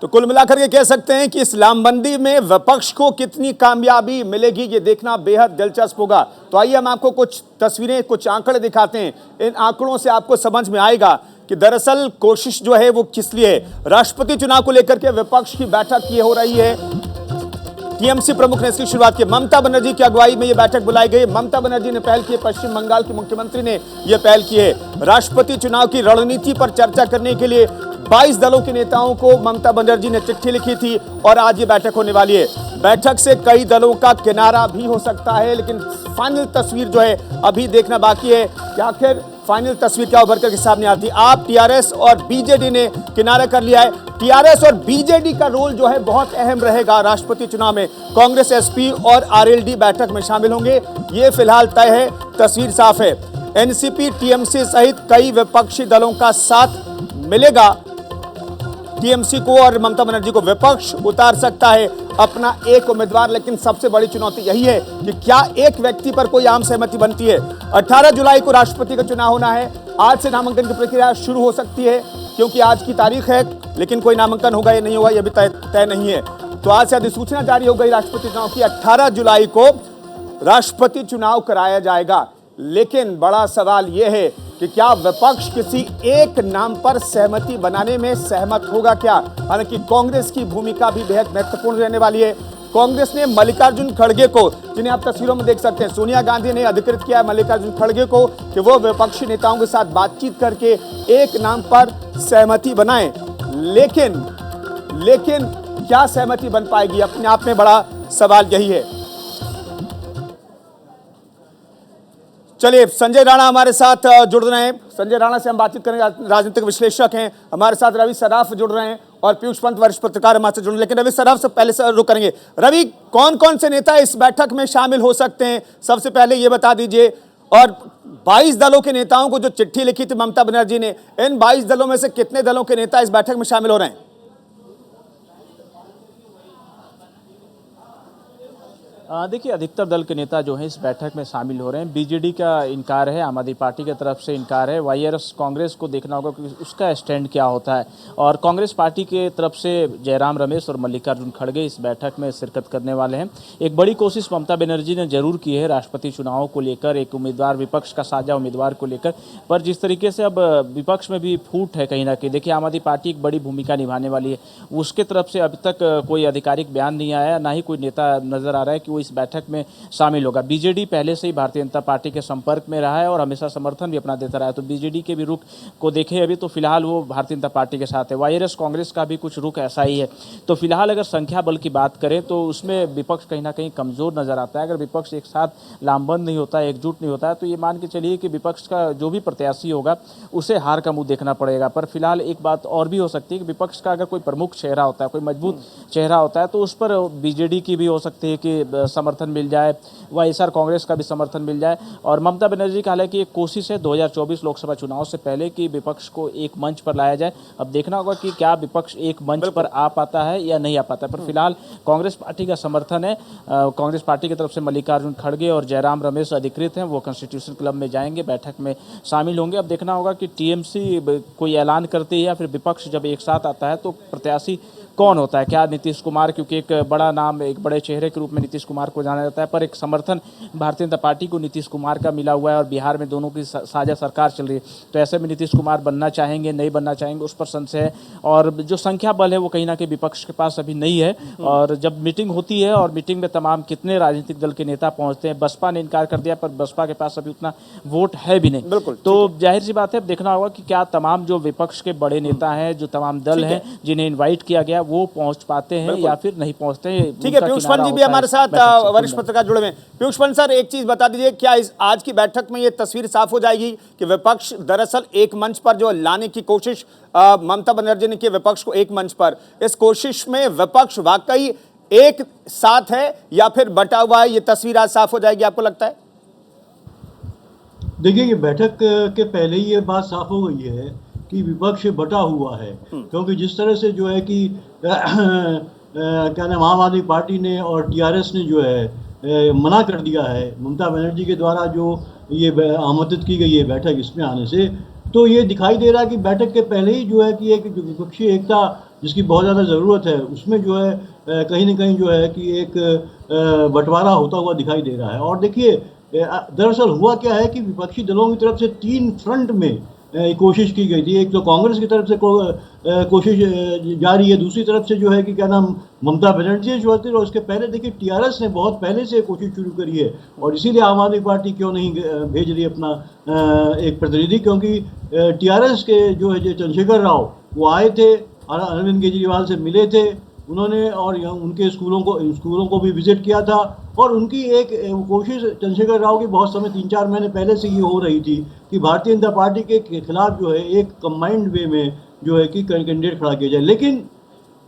तो कुल मिलाकर के कह सकते हैं कि इस लामबंदी में विपक्ष को कितनी कामयाबी मिलेगी ये देखना बेहद दिलचस्प होगा। तो आइए हम आपको कुछ तस्वीरें, कुछ आंकड़े दिखाते हैं। इन आंकड़ों से आपको समझ में आएगा कि दरअसल कोशिश जो है वो किस लिए है। राष्ट्रपति चुनाव को लेकर के विपक्ष की बैठक ये हो रही है। टीएमसी प्रमुख ने इसकी शुरुआत की। ममता बनर्जी की अगुवाई में यह बैठक बुलाई गई। ममता बनर्जी ने पहल की है, पश्चिम बंगाल के मुख्यमंत्री ने यह पहल की है। राष्ट्रपति चुनाव की रणनीति पर चर्चा करने के लिए 22 दलों के नेताओं को ममता बनर्जी ने चिट्ठी लिखी थी और आज ये बैठक होने वाली है। बैठक से कई दलों का किनारा भी हो सकता है, लेकिन फाइनल तस्वीर जो है अभी देखना बाकी है कि आखिर फाइनल तस्वीर क्या उभर कर के सामने आती है। आप टीआरएस और बीजेडी ने किनारा कर लिया है। टीआरएस और बीजेडी का रोल जो है बहुत अहम रहेगा राष्ट्रपति चुनाव में। कांग्रेस, एसपी और आरएलडी बैठक में शामिल होंगे, ये फिलहाल तय है। तस्वीर साफ है। एनसीपी, टीएमसी सहित कई विपक्षी दलों का साथ मिलेगा टीएमसी को और ममता बनर्जी को। विपक्ष उतार सकता है अपना एक उम्मीदवार, लेकिन सबसे बड़ी चुनौती यही है कि क्या एक व्यक्ति पर कोई आम सहमति बनती है। 18 जुलाई को राष्ट्रपति का चुनाव होना है। आज से नामांकन की प्रक्रिया शुरू हो सकती है, क्योंकि आज की तारीख है, लेकिन कोई नामांकन होगा या नहीं होगा यह भी तय नहीं है। तो आज से अधिसूचना जारी हो गई राष्ट्रपति चुनाव की। 18 जुलाई को राष्ट्रपति चुनाव कराया जाएगा, लेकिन बड़ा सवाल यह है कि क्या विपक्ष किसी एक नाम पर सहमति बनाने में सहमत होगा क्या। हालांकि कांग्रेस की भूमिका भी बेहद महत्वपूर्ण रहने वाली है। कांग्रेस ने मल्लिकार्जुन खड़गे को, जिन्हें आप तस्वीरों में देख सकते हैं, सोनिया गांधी ने अधिकृत किया मल्लिकार्जुन खड़गे को कि वो विपक्षी नेताओं के साथ बातचीत करके एक नाम पर सहमति बनाएं। लेकिन क्या सहमति बन पाएगी, अपने आप में बड़ा सवाल यही है। चलिए, संजय राणा हमारे साथ जुड़ रहे हैं। संजय राणा से हम बातचीत करेंगे, राजनीतिक विश्लेषक हैं। हमारे साथ रवि सराफ जुड़ रहे हैं और पीयूष पंत वरिष्ठ पत्रकार हमारे साथ जुड़ रहे हैं। लेकिन रवि सराफ से पहले से रुक करेंगे। रवि, कौन कौन से नेता इस बैठक में शामिल हो सकते हैं, सबसे पहले ये बता दीजिए। और 22 दलों के नेताओं को जो चिट्ठी लिखी थी ममता बनर्जी ने, इन 22 दलों में से कितने दलों के नेता इस बैठक में शामिल हो रहे हैं? देखिए, अधिकतर दल के नेता जो हैं इस बैठक में शामिल हो रहे हैं। बीजेडी का इनकार है, आम आदमी पार्टी की तरफ से इनकार है। वाईआरएस कांग्रेस को देखना होगा कि उसका स्टैंड क्या होता है। और कांग्रेस पार्टी के तरफ से जयराम रमेश और मल्लिकार्जुन खड़गे इस बैठक में शिरकत करने वाले हैं। एक बड़ी कोशिश ममता बनर्जी ने जरूर की है राष्ट्रपति चुनाव को लेकर, एक उम्मीदवार, विपक्ष का साझा उम्मीदवार को लेकर। पर जिस तरीके से अब विपक्ष में भी फूट है कहीं ना कहीं, देखिए आम आदमी पार्टी एक बड़ी भूमिका निभाने वाली है। उसके तरफ से अब तक कोई आधिकारिक बयान नहीं आया, ना ही कोई नेता नजर आ रहा है कि इस बैठक में शामिल होगा। बीजेडी पहले से ही भारतीय जनता पार्टी के संपर्क में रहा है और हमेशा समर्थन भी अपना देता रहा है। तो बीजेडी के भी रुख को देखें अभी, तो फिलहाल वो भारतीय जनता पार्टी के साथ है। वाईआरएस कांग्रेस का भी कुछ रुख ऐसा ही है। तो फिलहाल अगर संख्या बल की बात करें तो उसमें विपक्ष कहीं ना कहीं कमजोर नजर आता है। अगर विपक्ष एक साथ लामबंद नहीं होता है, एकजुट नहीं होता है, तो ये मान के चलिए कि विपक्ष का जो भी प्रत्याशी होगा उसे हार का मुंह देखना पड़ेगा। पर फिलहाल एक बात और भी हो सकती है कि विपक्ष का अगर कोई प्रमुख चेहरा होता है, कोई मजबूत चेहरा होता है, तो उस पर बीजेडी की भी हो सकती है कि समर्थन मिल जाए, वाईएसआर कांग्रेस का भी समर्थन मिल जाए। और ममता बनर्जी का हालांकि एक कोशिश है 2024 लोकसभा चुनाव से पहले कि विपक्ष को एक मंच पर लाया जाए। अब देखना होगा कि क्या विपक्ष एक मंच पर आ पाता है या नहीं आ पाता है। पर फिलहाल कांग्रेस पार्टी का समर्थन है। कांग्रेस पार्टी की तरफ से मल्लिकार्जुन खड़गे और जयराम रमेश अधिकृत हैं, वो कॉन्स्टिट्यूशन क्लब में जाएंगे, बैठक में शामिल होंगे। अब देखना होगा कि टीएमसी कोई ऐलान करती है या फिर विपक्ष जब एक साथ आता है तो प्रत्याशी कौन होता है। क्या नीतीश कुमार, क्योंकि एक बड़ा नाम, एक बड़े चेहरे के रूप में नीतीश कुमार को जाना जाता है, पर एक समर्थन भारतीय जनता पार्टी को नीतीश कुमार का मिला हुआ है और बिहार में दोनों की साझा सरकार चल रही है। तो ऐसे में नीतीश कुमार बनना चाहेंगे, नहीं बनना चाहेंगे, उस पर संशय है। और जो संख्या बल है वो कहीं ना कहीं विपक्ष के पास अभी नहीं है। और जब मीटिंग होती है और मीटिंग में तमाम कितने राजनीतिक दल के नेता पहुंचते हैं, बसपा ने इनकार कर दिया, पर बसपा के पास अभी उतना वोट है भी नहीं। तो जाहिर सी बात है, देखना होगा कि क्या तमाम जो विपक्ष के बड़े नेता हैं, जो तमाम दल हैं जिन्हें इन्वाइट किया गया, वो पहुंच पाते हैं या फिर नहीं पहुंचते हैं। ठीक है, पीयूष पंत जी भी हमारे साथ वरिष्ठ पत्रकार जुड़े हुए हैं। पीयूष पंत सर, एक चीज बता दीजिए, क्या इस आज की बैठक में ये तस्वीर साफ हो जाएगी कि विपक्ष दरअसल एक मंच पर जो लाने की कोशिश ममता बनर्जी ने की, विपक्ष को एक मंच पर, इस कोशिश में विपक्ष वाकई एक साथ है या फिर बटा हुआ है, ये तस्वीर आज साफ हो जाएगी, आपको लगता है? देखिए, ये बैठक के पहले ही ये बात साफ हो गई है कि विपक्ष बटा हुआ है। क्योंकि जिस तरह से जो है कि क्या नाम, आम आदमी पार्टी ने और टीआरएस ने जो है मना कर दिया है ममता बनर्जी के द्वारा जो ये आमंत्रित की गई है बैठक इसमें आने से, तो ये दिखाई दे रहा है कि बैठक के पहले ही जो है कि एक विपक्षी एकता जिसकी बहुत ज़्यादा ज़रूरत है, उसमें जो है कहीं न कहीं जो है कि एक बँटवारा होता हुआ दिखाई दे रहा है। और देखिए दरअसल हुआ क्या है कि विपक्षी दलों की तरफ से 3 फ्रंट में कोशिश की गई थी। एक तो कांग्रेस की तरफ से कोशिश जारी है, दूसरी तरफ से जो है कि क्या नाम ममता बनर्जी जो होती है, और उसके पहले देखिए टीआरएस ने बहुत पहले से कोशिश शुरू करी है, और इसीलिए आम आदमी पार्टी क्यों नहीं भेज रही अपना एक प्रतिनिधि, क्योंकि टीआरएस के जो है चंद्रशेखर राव वो आए थे, अरविंद केजरीवाल से मिले थे उन्होंने, और उनके स्कूलों को भी विजिट किया था। और उनकी एक कोशिश चंद्रशेखर राव की बहुत समय 3-4 महीने पहले से ये हो रही थी कि भारतीय जनता पार्टी के खिलाफ जो है एक कंबाइंड वे में जो है कि कैंडिडेट खड़ा किया जाए। लेकिन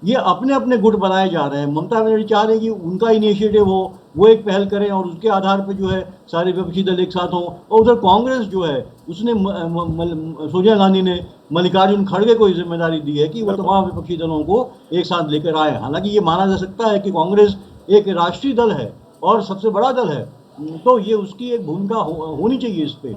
ये अपने अपने गुट बनाए जा रहे हैं। ममता बनर्जी चाह रही है कि उनका इनिशिएटिव हो, वो एक पहल करें और उसके आधार पर जो है सारे विपक्षी दल एक साथ हों। और उधर कांग्रेस जो है उसने सोनिया गांधी ने मल्लिकार्जुन खड़गे को जिम्मेदारी दी है कि वो तमाम विपक्षी दलों को एक साथ लेकर आए। हालांकि ये माना जा सकता है कि कांग्रेस एक राष्ट्रीय दल है और सबसे बड़ा दल है, तो ये उसकी एक भूमिका होनी चाहिए इस पे।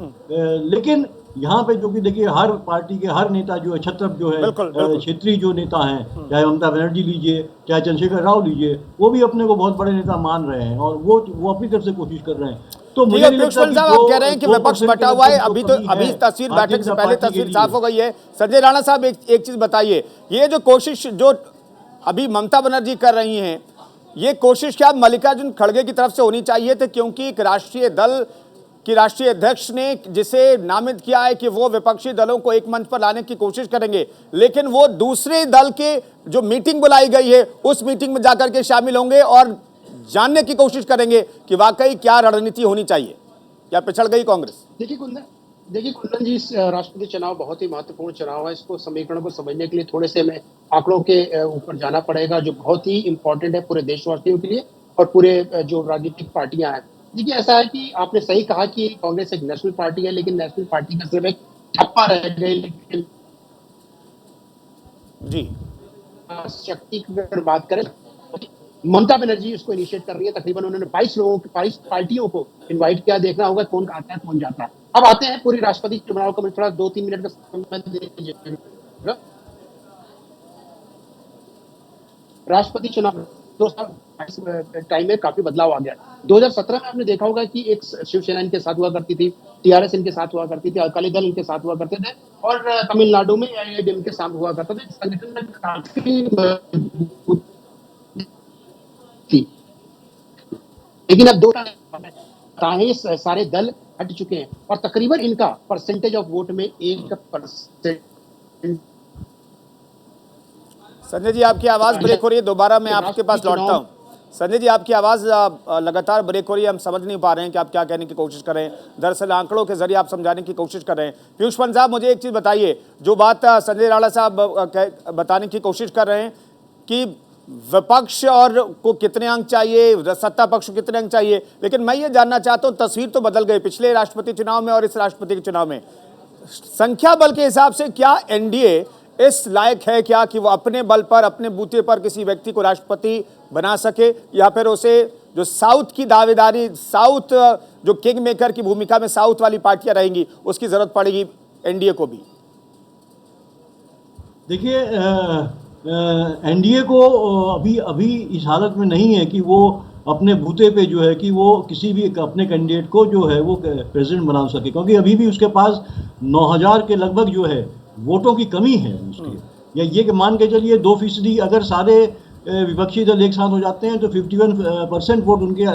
लेकिन यहाँ पे जो कि देखिए हर पार्टी के हर नेता जो है छत्रप जो है क्षेत्रीय जो नेता हैं, चाहे ममता बनर्जी लीजिए चाहे चंद्रशेखर राव लीजिए, वो भी अपने को बहुत बड़े नेता मान रहे हैं और वो अपनी तरफ से कोशिश कर रहे हैं। तो मुझे नहीं लगता कि आप कह रहे हैं कि विपक्ष बटा हुआ है। अभी तस्वीर बैठक से पहले तस्वीर साफ हो गई है। संजय राणा साहब एक चीज बताइए, ये जो कोशिश जो अभी ममता बनर्जी कर रही हैं, ये कोशिश क्या मल्लिकार्जुन खड़गे की तरफ से होनी चाहिए थी, क्योंकि एक राष्ट्रीय दल कि राष्ट्रीय अध्यक्ष ने जिसे नामित किया है कि वो विपक्षी दलों को एक मंच पर लाने की कोशिश करेंगे, लेकिन वो दूसरे दल के जो मीटिंग बुलाई गई है उस मीटिंग में जाकर के शामिल होंगे और जानने की कोशिश करेंगे कि वाकई क्या रणनीति होनी चाहिए, या पिछड़ गई कांग्रेस। देखिए कुंदन जी, इस राष्ट्रपति चुनाव बहुत ही महत्वपूर्ण चुनाव है। इसको समीकरण को समझने के लिए थोड़े से हमें आंकड़ों के ऊपर जाना पड़ेगा, जो बहुत ही इंपॉर्टेंट है पूरे देशवासियों के लिए और पूरे जो राजनीतिक पार्टियां हैं। देखिए ऐसा है कि आपने सही कहा कि कांग्रेस एक नेशनल पार्टी है, लेकिन नेशनल पार्टी का सिर्फ एक ठप्पा रह गई। लेकिन जी शक्ति की अगर बात करें, ममता बनर्जी उसको इनिशिएट कर रही है। तकरीबन उन्होंने 22 पार्टियों को इनवाइट किया। देखना होगा कौन आता है कौन जाता है। अब आते हैं पूरी राष्ट्रपति चुनाव का, मुझे थोड़ा 2-3 मिनट का समय दीजिएगा। राष्ट्रपति चुनाव टाइम में काफी बदलाव आ गया। 2017 में आपने देखा होगा कि एक शिवसेना इनके साथ हुआ करती थी, टीआरएस इनके साथ हुआ करती थी, अकाली दल इनके साथ हुआ करते थे, और तमिलनाडु में एआईएडीएम के साथ हुआ करता था। संगठन में काफी थी, लेकिन अब 2 सारे दल हट चुके हैं और तकरीबन इनका परसेंटेज ऑफ वोट में 1%। संजय जी आपकी आवाज ब्रेक हो रही है, दोबारा मैं आपके पास लौटता हूं। संजय जी आपकी आवाज लगातार ब्रेक हो रही है, हम समझ नहीं पा रहे हैं कि आप क्या कहने की कोशिश कर रहे हैं। दरअसल आंकड़ों के जरिए आप समझाने की कोशिश कर रहे हैं। पीयूष पंत साहब मुझे एक चीज बताइए, जो बात संजय राणा साहब बताने की कोशिश कर रहे हैं कि विपक्ष और को कितने अंक चाहिए, सत्ता पक्ष को कितने अंक चाहिए, लेकिन मैं ये जानना चाहता हूं तस्वीर तो बदल गई पिछले राष्ट्रपति चुनाव में और इस राष्ट्रपति के चुनाव में। संख्या बल के हिसाब से क्या एनडीए इस लायक है क्या कि वो अपने बल पर अपने बूते पर किसी व्यक्ति को राष्ट्रपति बना सके, या फिर उसे जो साउथ की दावेदारी, साउथ जो किंग मेकर की भूमिका में साउथ वाली पार्टियां रहेंगी, उसकी जरूरत पड़ेगी एनडीए को भी? देखिए एनडीए को अभी इस हालत में नहीं है कि वो अपने बूते पे जो है कि वो किसी भी अपने कैंडिडेट को जो है वो प्रेसिडेंट बना सके, क्योंकि अभी भी उसके पास 9000 के लगभग जो है वोटों की कमी है उसकी। या ये कि मान के चलिए 2% अगर सारे विपक्षी दल एक साथ हो जाते हैं तो 51% वोट उनके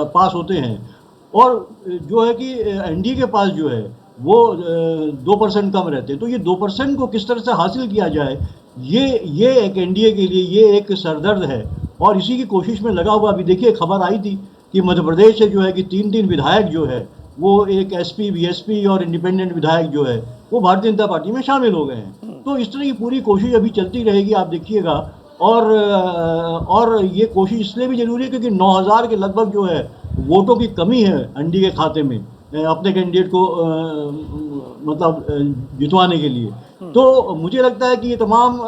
पास होते हैं, और जो है कि एनडीए के पास जो है वो 2% कम रहते हैं। तो ये 2% को किस तरह से हासिल किया जाए, ये एक एनडीए के लिए ये एक सरदर्द है और इसी की कोशिश में लगा हुआ। अभी देखिए खबर आई थी कि मध्य प्रदेश से जो है कि 3 विधायक जो है वो एक एसपी, बीएसपी और इंडिपेंडेंट विधायक जो है वो भारतीय जनता पार्टी में शामिल हो गए हैं। तो इस तरह की पूरी कोशिश अभी चलती रहेगी, आप देखिएगा। और ये कोशिश इसलिए भी जरूरी है क्योंकि 9000 के लगभग जो है वोटों की कमी है एनडीए के खाते में अपने कैंडिडेट को मतलब जितवाने के लिए। तो मुझे लगता है कि ये तमाम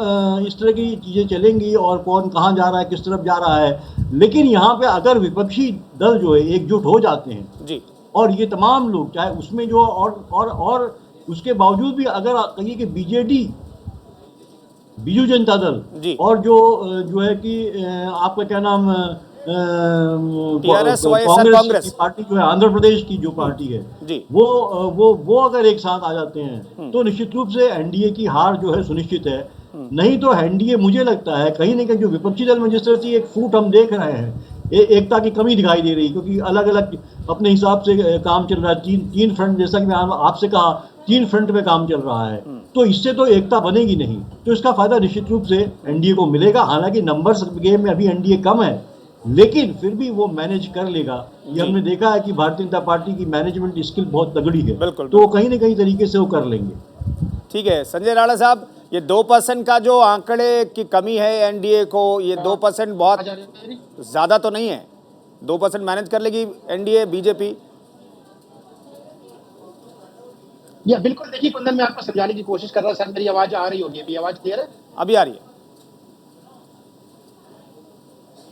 इस तरह की चीज़ें चलेंगी और कौन कहाँ जा रहा है, किस तरफ जा रहा है। लेकिन यहाँ पे अगर विपक्षी दल जो है एकजुट हो जाते हैं जी, और ये तमाम लोग चाहे उसमें जो और उसके बावजूद भी अगर कहिए कि बीजेडी बीजू जनता दल जी। और जो है कि आपका क्या नाम टीआरएस वाईएसआर कांग्रेस कांग्रेस। की पार्टी जो है, आंध्र प्रदेश की जो पार्टी है, जी। वो अगर एक साथ आ जाते हैं तो निश्चित रूप से एनडीए की हार जो है सुनिश्चित है। नहीं तो एनडीए, मुझे लगता है कहीं ना कहीं जो विपक्षी दल में जिस तरह से एक फूट हम देख रहे हैं, एकता की कमी दिखाई दे रही है, क्योंकि अलग अलग अपने हिसाब से काम चल रहा है। तीन फ्रंट, जैसा कि मैं आपसे कहा, 3 फ्रंट में काम चल रहा है, तो इससे तो एकता बनेगी नहीं। तो इसका फायदा निश्चित रूप से एनडीए को मिलेगा। हालांकि नंबर्स गेम में अभी एनडीए कम है, लेकिन फिर भी वो मैनेज कर लेगा। ये हमने देखा है कि भारतीय जनता पार्टी की मैनेजमेंट स्किल बहुत तगड़ी है, बिल्कुल, तो वो कहीं ना कहीं तरीके से वो कर लेंगे। ठीक है संजय राणा साहब, ये 2% का जो आंकड़े की कमी है एनडीए को, ये 2% बहुत ज्यादा तो नहीं है? 2% मैनेज कर लेगी एनडीए बीजेपी? या बिल्कुल, देखिए कुंदन, मैं आपको समझाने की कोशिश कर रहा हूँ। सर मेरी आवाज आ रही होगी, अभी आवाज क्लियर है? अभी आ रही है?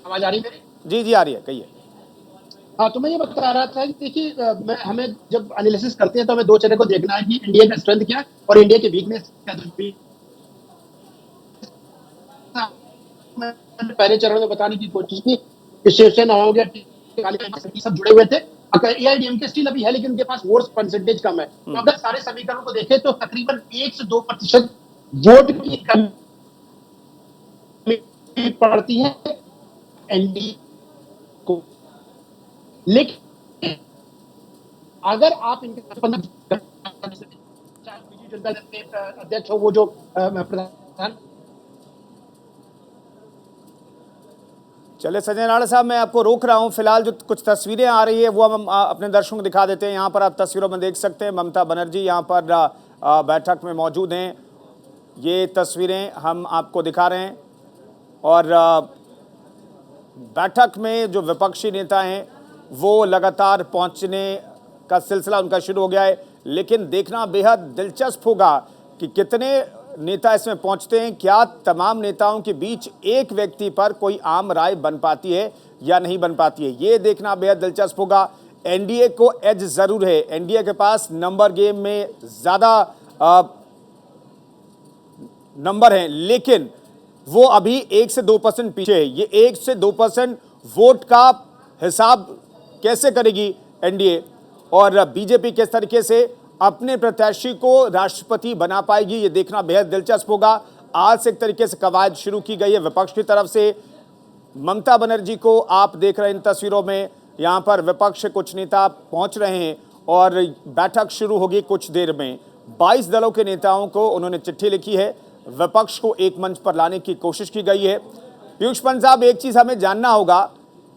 आवाज आ रही है मेरी? जी जी आ रही है, कहिए। हाँ, तो मैं ये बता रहा था कि देखिए, हमें जब एनालिसिस करते हैं तो हमें दो चीजों को देखना है कि इंडिया का स्ट्रेंथ क्या है और इंडिया की वीकनेस क्या है। पहले चरण में बताने की कोशिश की कि शिवसेना हो गया, सब जुड़े हुए थे। एआईडीएमके स्टिल अभी है, लेकिन उनके पास वोट परसेंटेज कम है। तो अगर सारे समीकरणों को देखें तो तकरीबन 1 से 2% वोट की कमी पड़ती है एनडीए को। लेकिन अगर आप इनके बीजू जनता दल के अध्यक्ष हो, वो जो प्रधान। चले संजय राणा साहब, मैं आपको रोक रहा हूं। फिलहाल जो कुछ तस्वीरें आ रही है वो हम अपने दर्शकों को दिखा देते हैं। यहाँ पर आप तस्वीरों में देख सकते हैं ममता बनर्जी यहाँ पर बैठक में मौजूद हैं। ये तस्वीरें हम आपको दिखा रहे हैं और बैठक में जो विपक्षी नेता हैं वो लगातार पहुंचने का सिलसिला उनका शुरू हो गया है। लेकिन देखना बेहद दिलचस्प होगा कि कितने नेता इसमें पहुंचते हैं। क्या तमाम नेताओं के बीच एक व्यक्ति पर कोई आम राय बन पाती है या नहीं बन पाती है, ये देखना बेहद दिलचस्प होगा। एनडीए को एज जरूर है, एनडीए के पास नंबर गेम में ज़्यादा नंबर हैं, लेकिन वो अभी 1 से 2% पीछे है। ये 1 से 2% वोट का हिसाब कैसे करेगी एनडीए और बीजेपी किस तरीके से अपने प्रत्याशी को राष्ट्रपति बना पाएगी, ये देखना बेहद दिलचस्प होगा। आज से एक तरीके से कवायद शुरू की गई है विपक्ष की तरफ से। ममता बनर्जी को आप देख रहे हैं इन तस्वीरों में, यहाँ पर विपक्ष कुछ नेता पहुँच रहे हैं और बैठक शुरू होगी कुछ देर में। 22 दलों के नेताओं को उन्होंने चिट्ठी लिखी है, विपक्ष को एक मंच पर लाने की कोशिश की गई है। पीयूष पंत साहब, एक चीज़ हमें जानना होगा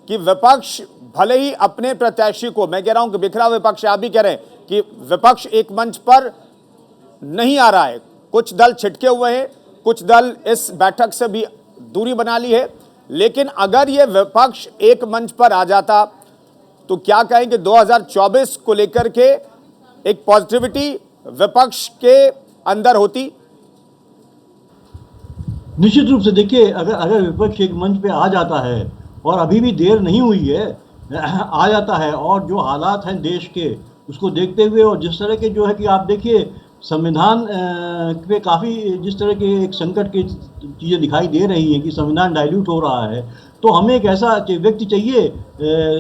कि विपक्ष भले ही अपने प्रत्याशी को, मैं कह रहा हूं कि बिखरा विपक्ष, आप भी कह रहे हैं कि विपक्ष एक मंच पर नहीं आ रहा है, कुछ दल छिटके हुए हैं, कुछ दल इस बैठक से भी दूरी बना ली है, लेकिन अगर ये विपक्ष एक मंच पर आ जाता तो क्या कहेंगे 2024 को लेकर के एक पॉजिटिविटी विपक्ष के अंदर होती? निश्चित रूप से देखिए, अगर विपक्ष एक मंच पे आ जाता है, और अभी भी देर नहीं हुई है, आ जाता है, और जो हालात हैं देश के उसको देखते हुए, और जिस तरह के जो है कि आप देखिए संविधान पे काफ़ी जिस तरह के एक संकट की चीज़ें दिखाई दे रही हैं कि संविधान डाइल्यूट हो रहा है, तो हमें एक ऐसा व्यक्ति चाहिए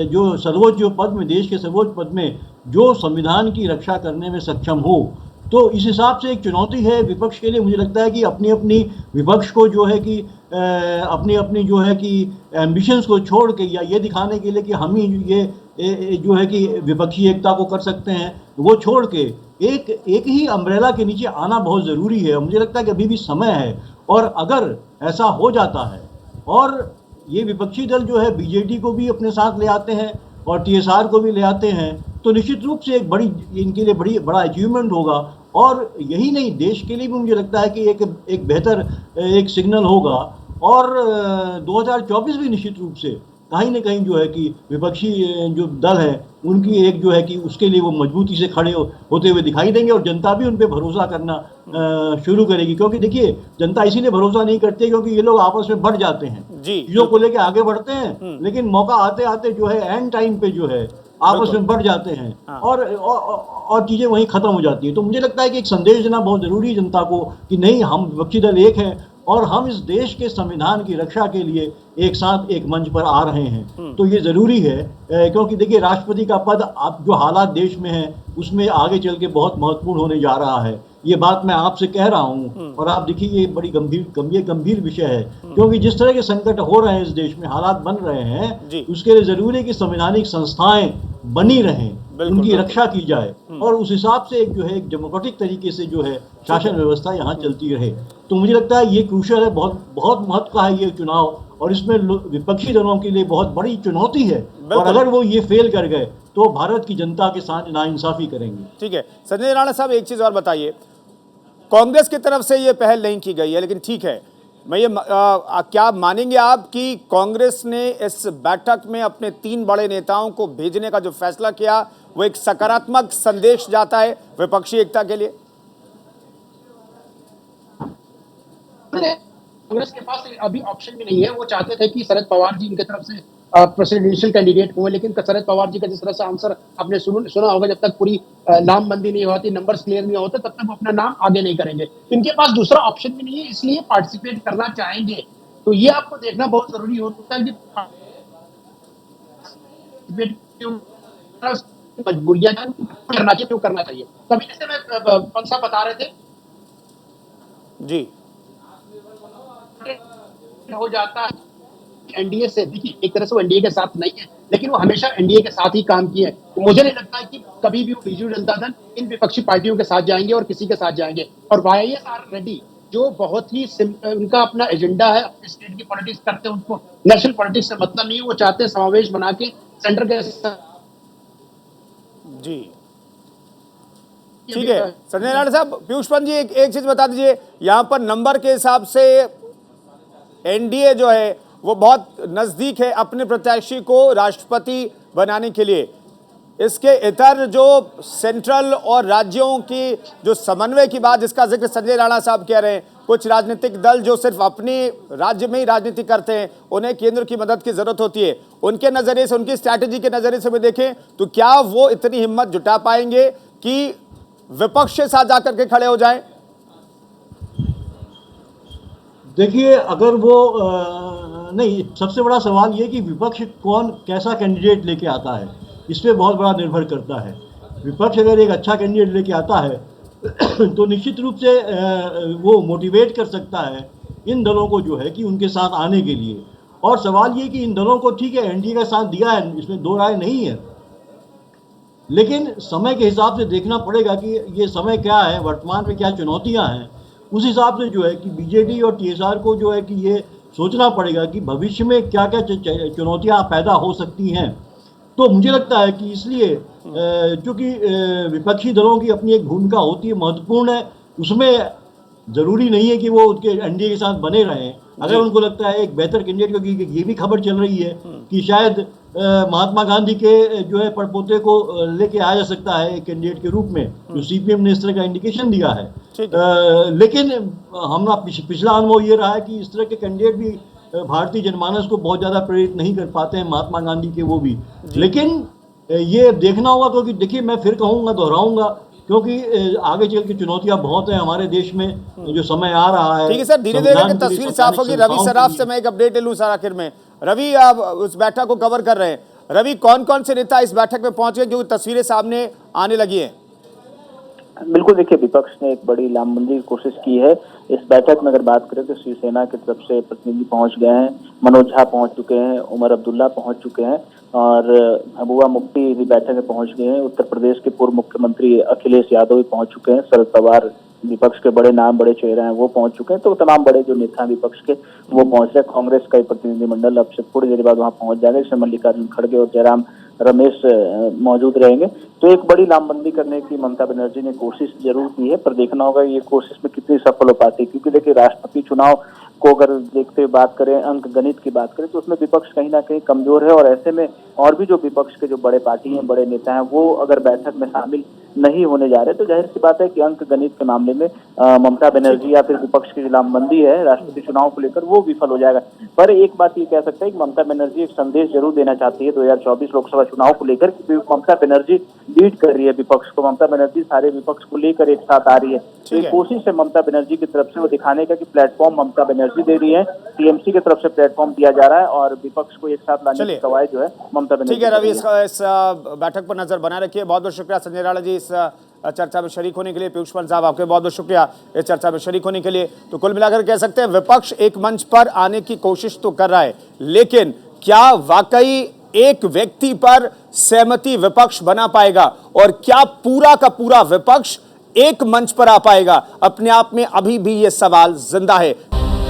जो सर्वोच्च पद में, देश के सर्वोच्च पद में, जो संविधान की रक्षा करने में सक्षम हो। तो इस हिसाब से एक चुनौती है विपक्ष के लिए। मुझे लगता है कि अपनी अपनी विपक्ष को जो है कि अपनी अपनी जो है कि एम्बिशंस को छोड़ के, या ये दिखाने के लिए कि हम ही ये जो है कि विपक्षी एकता को कर सकते हैं, वो छोड़ के एक ही अम्ब्रेला के नीचे आना बहुत ज़रूरी है। मुझे लगता है कि अभी भी समय है, और अगर ऐसा हो जाता है और ये विपक्षी दल जो है बीजेडी को भी अपने साथ ले आते हैं और टीएसआर को भी ले आते हैं, तो निश्चित रूप से एक इनके लिए बड़ा अचीवमेंट होगा। और यही नहीं, देश के लिए भी मुझे लगता है कि एक बेहतर एक सिग्नल होगा। और 2024 भी निश्चित रूप से कहीं ना कहीं जो है कि विपक्षी जो दल है उनकी एक जो है कि उसके लिए वो मजबूती से खड़े होते हुए दिखाई देंगे, और जनता भी उन पर भरोसा करना शुरू करेगी। क्योंकि देखिए, जनता इसीलिए भरोसा नहीं करती क्योंकि ये लोग आपस में बढ़ जाते हैं, चीज़ों को लेके आगे बढ़ते हैं, लेकिन मौका आते आते जो है एंड टाइम पे जो है आपस में बढ़ जाते हैं और चीज़ें वहीं ख़त्म हो जाती है। तो मुझे लगता है कि एक संदेश देना बहुत ज़रूरी है जनता को कि नहीं, हम विपक्षी दल एक हैं और हम इस देश के संविधान की रक्षा के लिए एक साथ एक मंच पर आ रहे हैं। तो ये ज़रूरी है, क्योंकि देखिए राष्ट्रपति का पद आप जो हालात देश में हैं उसमें आगे चल के बहुत महत्वपूर्ण होने जा रहा है। ये बात मैं आपसे कह रहा हूँ और आप देखिए ये बड़ी गंभीर विषय है, क्योंकि जिस तरह के संकट हो रहे हैं इस देश में, हालात बन रहे हैं, उसके लिए ज़रूरी है कि संवैधानिक संस्थाएं बनी रहें, उनकी रक्षा की जाए और उस हिसाब से एक जो है एक डेमोक्रेटिक तरीके से जो है शासन व्यवस्था यहाँ चलती रहे। तो मुझे लगता है ये क्रूशल है, बहुत बहुत महत्व का है ये चुनाव, और इसमें विपक्षी दलों के लिए बहुत बड़ी चुनौती है, और अगर वो ये फेल कर गए तो भारत की जनता के साथ नाइंसाफी करेंगे। ठीक है संजय राणा साहब, एक चीज और बताइए, कांग्रेस की तरफ से ये पहल नहीं की गई है, लेकिन ठीक है, मैं ये क्या मानेंगे आप कि कांग्रेस ने इस बैठक में अपने 3 बड़े नेताओं को भेजने का जो फैसला किया वो एक सकारात्मक संदेश जाता है विपक्षी एकता के लिए? कांग्रेस के पास अभी ऑप्शन भी नहीं है। वो चाहते थे कि शरद पवार जी उनकी तरफ से प्रेसिडेंशियल कैंडिडेट हुए, लेकिन शरद पवार जी का जिस तरह से आंसर आपने सुना होगा, जब तक पूरी नामबंदी नहीं होती, नंबर्स क्लियर नहीं होते, तब तक वो अपना नाम आगे नहीं करेंगे। इनके पास दूसरा ऑप्शन भी नहीं है, इसलिए पार्टिसिपेट करना चाहेंगे। तो ये आपको देखना बहुत जरूरी होता है कि मजबूरियां करना चाहिए, क्यों करना चाहिए। तभी जैसे मैं पंत साहब बता रहे थे जी, हो जाता है एनडीए से। देखिए एक तरह से वो एनडीए के साथ नहीं है, लेकिन वो हमेशा एनडीए के साथ ही काम किए। तो मुझे नहीं लगता है कि कभी भी वो बीजेपी जनता दल इन विपक्षी पार्टियों के साथ जाएंगे और किसी के साथ जाएंगे। और वाईएसआर रेड्डी जो बहुत ही उनका अपना एजेंडा है, अपने स्टेट की पॉलिटिक्स करते हैं, उनको नेशनल पॉलिटिक्स से मतलब नहीं है। वो चाहते हैं समावेश बना के सेंटर के जी ठीक है। संजय राणा साहब, पीयूष पंत जी एक चीज बता दीजिए, यहाँ पर नंबर के हिसाब से एनडीए जो है वो बहुत नजदीक है अपने प्रत्याशी को राष्ट्रपति बनाने के लिए। इसके इतर जो सेंट्रल और राज्यों की जो समन्वय की बात जिसका जिक्र संजय राणा साहब कह रहे हैं, कुछ राजनीतिक दल जो सिर्फ अपने राज्य में ही राजनीति करते हैं, उन्हें केंद्र की मदद की जरूरत होती है। उनके नजरिए से, उनकी स्ट्रैटेजी के नजरिए से भी देखें तो क्या वो इतनी हिम्मत जुटा पाएंगे कि विपक्ष के साथ जाकर के खड़े हो जाएं? देखिए अगर वो नहीं, सबसे बड़ा सवाल ये कि विपक्ष कौन कैसा कैंडिडेट लेके आता है, इस पर बहुत बड़ा निर्भर करता है। विपक्ष अगर एक अच्छा कैंडिडेट लेके आता है तो निश्चित रूप से वो मोटिवेट कर सकता है इन दलों को जो है कि उनके साथ आने के लिए। और सवाल ये कि इन दलों को ठीक है एनडीए का साथ दिया है, इसमें दो राय नहीं है, लेकिन समय के हिसाब से देखना पड़ेगा कि ये समय क्या है, वर्तमान में क्या चुनौतियां हैं। उस हिसाब से जो है कि बीजेडी और टीएसआर को जो है कि ये सोचना पड़ेगा कि भविष्य में क्या क्या चुनौतियां पैदा हो सकती हैं। तो मुझे लगता है कि इसलिए चूँकि विपक्षी दलों की अपनी एक भूमिका होती है, महत्वपूर्ण है, उसमें ज़रूरी नहीं है कि वो उनके एनडीए के साथ बने रहें। अगर उनको लगता है एक बेहतर कैंडिडेट, क्योंकि ये भी खबर चल रही है कि शायद महात्मा गांधी के जो है पड़पोते को लेके आया जा सकता है एक कैंडिडेट के रूप में, जो सीपीएम ने इस तरह का इंडिकेशन दिया है। लेकिन हमारा पिछला अनुभव ये रहा है कि इस तरह के कैंडिडेट भी भारतीय जनमानस को बहुत ज़्यादा प्रेरित नहीं कर पाते हैं, महात्मा गांधी के वो भी। लेकिन ये देखना होगा, क्योंकि देखिए मैं फिर कहूँगा, दोहराऊंगा, क्योंकि आगे चल के चुनौतियां बहुत हैं हमारे देश में, जो समय आ रहा है। ठीक है सर, धीरे धीरे तस्वीर साफ होगी। रवि सराफ से मैं एक अपडेट ले लूं सर आखिर में। रवि, आप उस बैठक को कवर कर रहे हैं, रवि कौन कौन से नेता इस बैठक में पहुंच गए, क्योंकि तस्वीरें सामने आने लगी हैं? बिल्कुल, देखिए विपक्ष ने एक बड़ी लामबंदी की कोशिश की है इस बैठक में। अगर बात करें तो शिवसेना की तरफ से प्रतिनिधि पहुंच गए हैं, मनोज झा पहुंच चुके हैं, उमर अब्दुल्ला पहुंच चुके हैं और महबूबा मुफ्ती भी बैठक में पहुंच गए हैं। उत्तर प्रदेश के पूर्व मुख्यमंत्री अखिलेश यादव भी पहुंच चुके हैं, शरद पवार, विपक्ष के बड़े नाम, बड़े चेहरे हैं, वो पहुंच चुके हैं। तो तमाम बड़े जो नेता विपक्ष के वो पहुंच रहे हैं। कांग्रेस का प्रतिनिधिमंडल अब से थोड़ी देर बाद वहां पहुंच जाएगा, जिसमें मल्लिकार्जुन खड़गे और जयराम रमेश मौजूद रहेंगे। तो एक बड़ी लामबंदी करने की ममता बनर्जी ने कोशिश जरूर की है, पर देखना होगा ये कोशिश में कितनी सफल हो पाती है। क्योंकि देखिए राष्ट्रपति चुनाव को अगर देखते हुए बात करें, अंक गणित की बात करें, तो उसमें विपक्ष कहीं ना कहीं कमजोर है। और ऐसे में और भी जो विपक्ष के जो बड़े पार्टी हैं, बड़े नेता हैं, वो अगर बैठक में शामिल नहीं होने जा रहे। तो जाहिर सी बात है कि अंक गणित के मामले में ममता बनर्जी या फिर विपक्ष की लामबंदी है राष्ट्रपति चुनाव को लेकर, वो विफल हो जाएगा। पर एक बात ये कह सकते हैं कि ममता बनर्जी एक संदेश जरूर देना चाहती है 2024 लोकसभा चुनाव को लेकर, कि ममता बनर्जी लीड कर रही है विपक्ष को, ममता बनर्जी सारे विपक्ष को लेकर एक साथ आ रही है। तो एक कोशिश है ममता बनर्जी की तरफ से वो दिखाने का कि प्लेटफॉर्म ममता बनर्जी दे रही है, टीएमसी की तरफ से प्लेटफॉर्म दिया जा रहा है और विपक्ष को एक साथ लाने की कवायद जो है ममता बनर्जी। ठीक है रवि, इस बैठक पर नजर बनाए रखिए। बहुत बहुत शुक्रिया संजय राणा जी इस चर्चा में शरीक होने के लिए। पीयूष पंत साहब आपके बहुत बहुत शुक्रिया इस चर्चा में शरीक होने के लिए। तो कुल मिलाकर कह सकते हैं विपक्ष एक मंच पर आने की कोशिश तो कर रहा है, लेकिन क्या वाकई एक व्यक्ति पर सहमति विपक्ष बना पाएगा और क्या पूरा का पूरा विपक्ष एक मंच पर आ पाएगा? अपने आप में अभी भी यह सवाल जिंदा है।